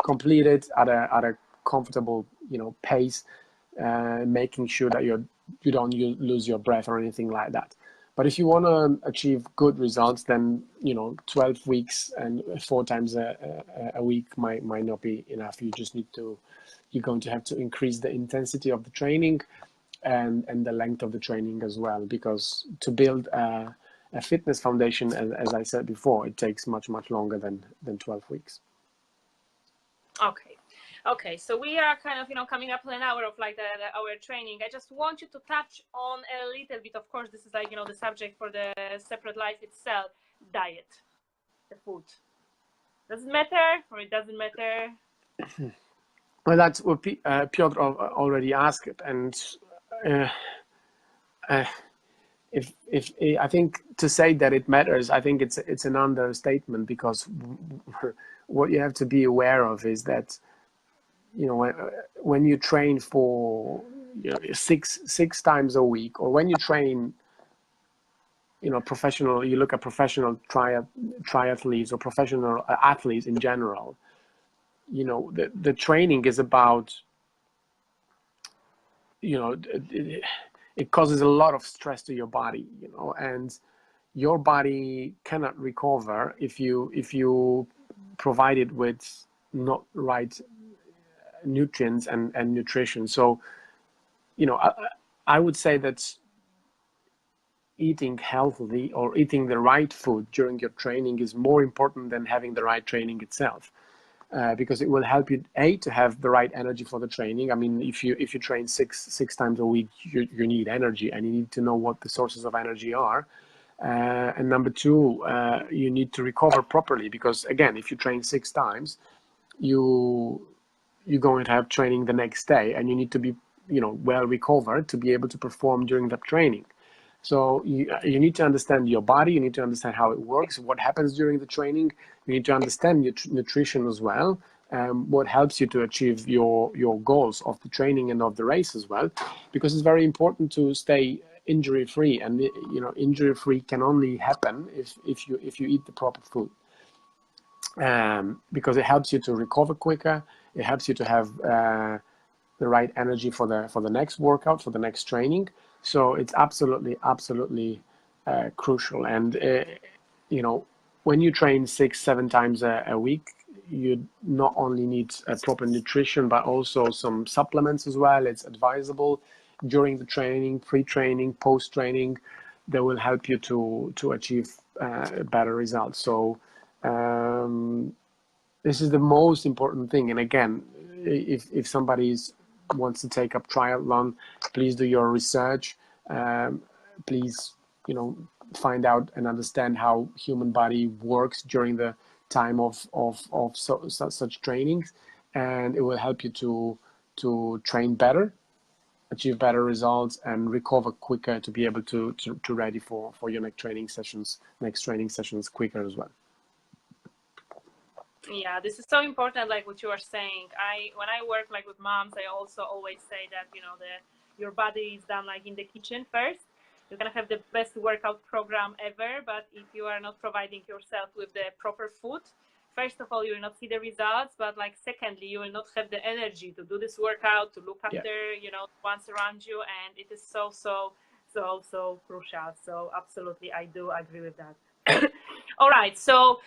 complete it at a comfortable pace, making sure that you don't lose your breath or anything like that. But if you want to achieve good results, then 12 weeks and 4 times a week might not be enough. You're going to have to increase the intensity of the training and the length of the training as well, because to build a fitness foundation, as I said before, it takes much longer than 12 weeks. Okay, so we are kind of coming up to an hour of like our training. I just want you to touch on a little bit. Of course, this is like the subject for the separate life itself. Diet, the food. Does it matter or it doesn't matter? Well, that's what Piotr already asked it, and if I think to say that it matters, I think it's an understatement, because what you have to be aware of is that when you train for six times a week, or when you train professional, you look at professional triathletes or professional athletes in general, the training is about it causes a lot of stress to your body, and your body cannot recover if you provide it with not right nutrients and nutrition. So I would say that eating healthily or eating the right food during your training is more important than having the right training itself. Because it will help you to have the right energy for the training. I mean, if you train six times a week, you need energy, and you need to know what the sources of energy are. And number 2, you need to recover properly, because again, if you train 6 times, you're going to have training the next day, and you need to be well recovered to be able to perform during that training. So you need to understand your body, you need to understand how it works, what happens during the training. You need to understand nutrition as well, what helps you to achieve your goals of the training and of the race as well, because it's very important to stay injury-free, and injury-free can only happen if you eat the proper food, because it helps you to recover quicker, it helps you to have the right energy for the next workout, for the next training. So it's absolutely crucial. And when you train 6-7 times a week, you not only need a proper nutrition, but also some supplements as well. It's advisable during the training, pre-training, post-training, that will help you to achieve better results. So this is the most important thing. And again, if somebody wants to take up triathlon, please do your research. Please, find out and understand how human body works during the time of such trainings, and it will help you to train better, achieve better results, and recover quicker to be able to ready for your next training sessions quicker as well. Yeah, this is so important, like what you are saying. When I work like with moms, I also always say that your body is done like in the kitchen first, You can have the best workout program ever, but if you are not providing yourself with the proper food, first of all, you will not see the results, but like secondly, you will not have the energy to do this workout, to look after, you know, ones around you. And it is so crucial. So absolutely, I do agree with that. All right, so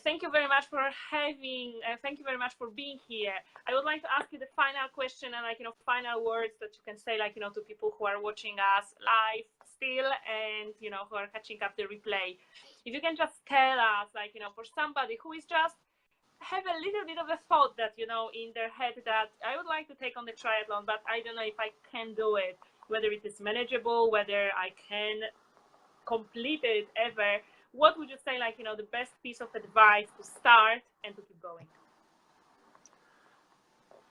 thank you very much for thank you very much for being here. I would like to ask you the final question and, like, you know, final words that you can say, like, you know, to people who are watching us live still and, you know, who are catching up the replay. If you can just tell us, like, you know, for somebody who is just have a little bit of a thought that, you know, in their head that I would like to take on the triathlon, but I don't know if I can do it, whether it is manageable, whether I can complete it ever. What would you say, like, you know, the best piece of advice to start and to keep going?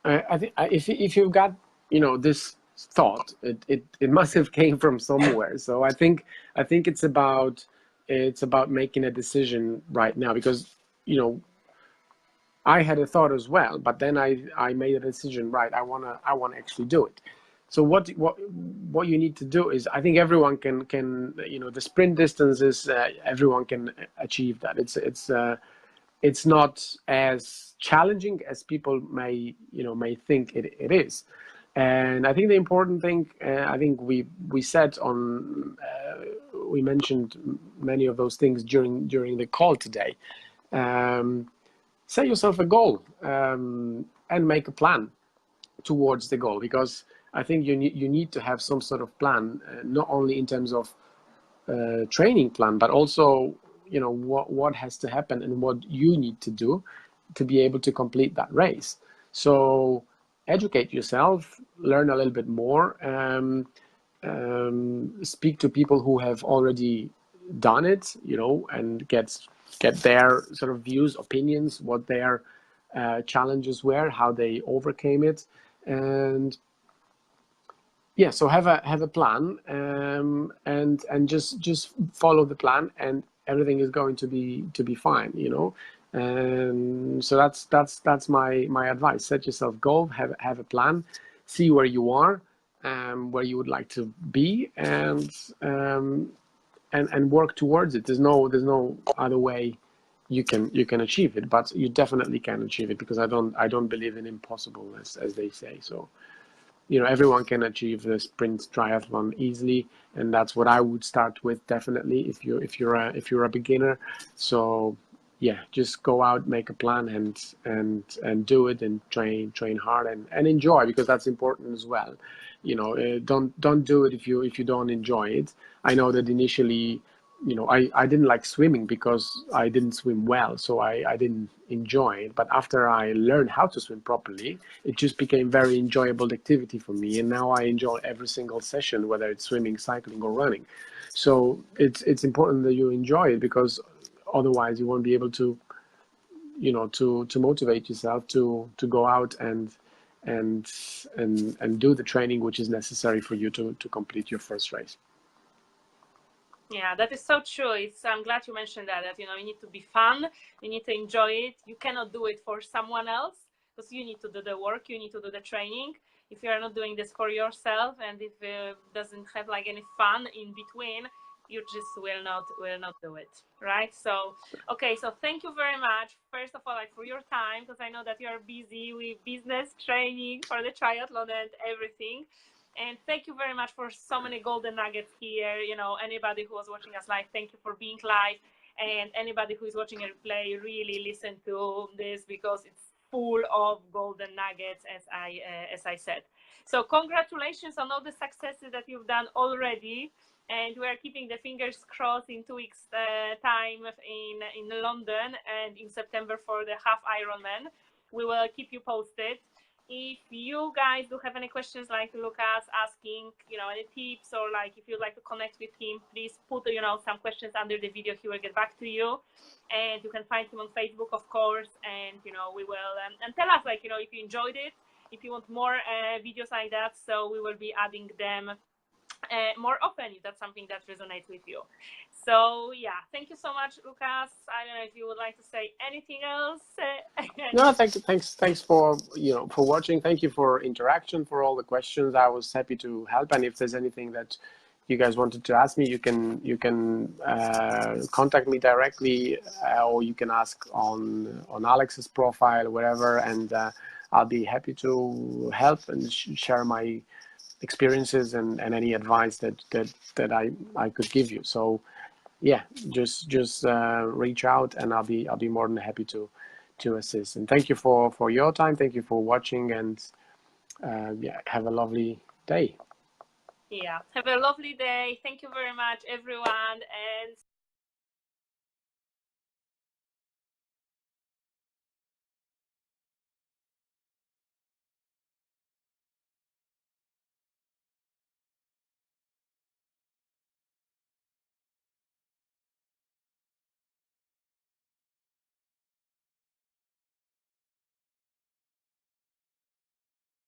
I think if you've got, you know, this thought, it must have came from somewhere. So I think it's about making a decision right now, because, you know, I had a thought as well, but then I made a decision. Right, I wanna actually do it. So what you need to do is, I think everyone can you know, the sprint distances, everyone can achieve that. It's not as challenging as people may think it is. And I think the important thing, I think we said on we mentioned many of those things during the call today. Set yourself a goal and make a plan towards the goal, because I think you need to have some sort of plan, not only in terms of training plan, but also, you know, what has to happen and what you need to do to be able to complete that race. So educate yourself, learn a little bit more, speak to people who have already done it, you know, and get their sort of views, opinions, what their challenges were, how they overcame it. And yeah, so have a plan, and just follow the plan, and everything is going to be fine, you know. And so that's my advice. Set yourself goal, have a plan, see where you are, where you would like to be, and work towards it. There's no other way you can achieve it, but you definitely can achieve it, because I don't believe in impossible, as they say. So, you know, everyone can achieve the sprint triathlon easily, and that's what I would start with, definitely, if you're a beginner. So yeah, just go out, make a plan, and do it, and train hard, and enjoy, because that's important as well. You know, don't do it if you don't enjoy it. I know that initially, you know, I didn't like swimming because I didn't swim well, so I didn't enjoy it. But after I learned how to swim properly, it just became very enjoyable activity for me, and now I enjoy every single session, whether it's swimming, cycling, or running. So it's important that you enjoy it, because otherwise you won't be able to, you know, to motivate yourself to go out and do the training which is necessary for you to complete your first race. Yeah, that is so true. I'm glad you mentioned that, you know, you need to be fun, you need to enjoy it. You cannot do it for someone else, because you need to do the work, you need to do the training. If you are not doing this for yourself, and if it doesn't have like any fun in between, you just will not do it, right? So, okay, so thank you very much, first of all, like, for your time, because I know that you are busy with business, training for the triathlon and everything. And thank you very much for so many golden nuggets here. You know, anybody who was watching us live, thank you for being live. And anybody who is watching a replay, really listen to this, because it's full of golden nuggets, as I said. So congratulations on all the successes that you've done already. And we are keeping the fingers crossed in 2 weeks' time in London, and in September for the half Ironman. We will keep you posted. If you guys do have any questions, like Lukasz asking, you know, any tips, or like if you'd like to connect with him, please put, you know, some questions under the video. He will get back to you, and you can find him on Facebook, of course. And, you know, we will and tell us, like, you know, if you enjoyed it, if you want more videos like that. So we will be adding them more often, if that's something that resonates with you. So yeah, thank you so much, Lukasz. I don't know if you would like to say anything else. No, thanks for, you know, for watching. Thank you for interaction, for all the questions. I was happy to help, and if there's anything that you guys wanted to ask me, you can contact me directly, or you can ask on Alex's profile, wherever, and I'll be happy to help and share my experiences and any advice that I could give you. So yeah, just reach out, and I'll be more than happy to assist. And thank you for your time. Thank you for watching, and yeah, have a lovely day. Yeah, have a lovely day. Thank you very much, everyone, and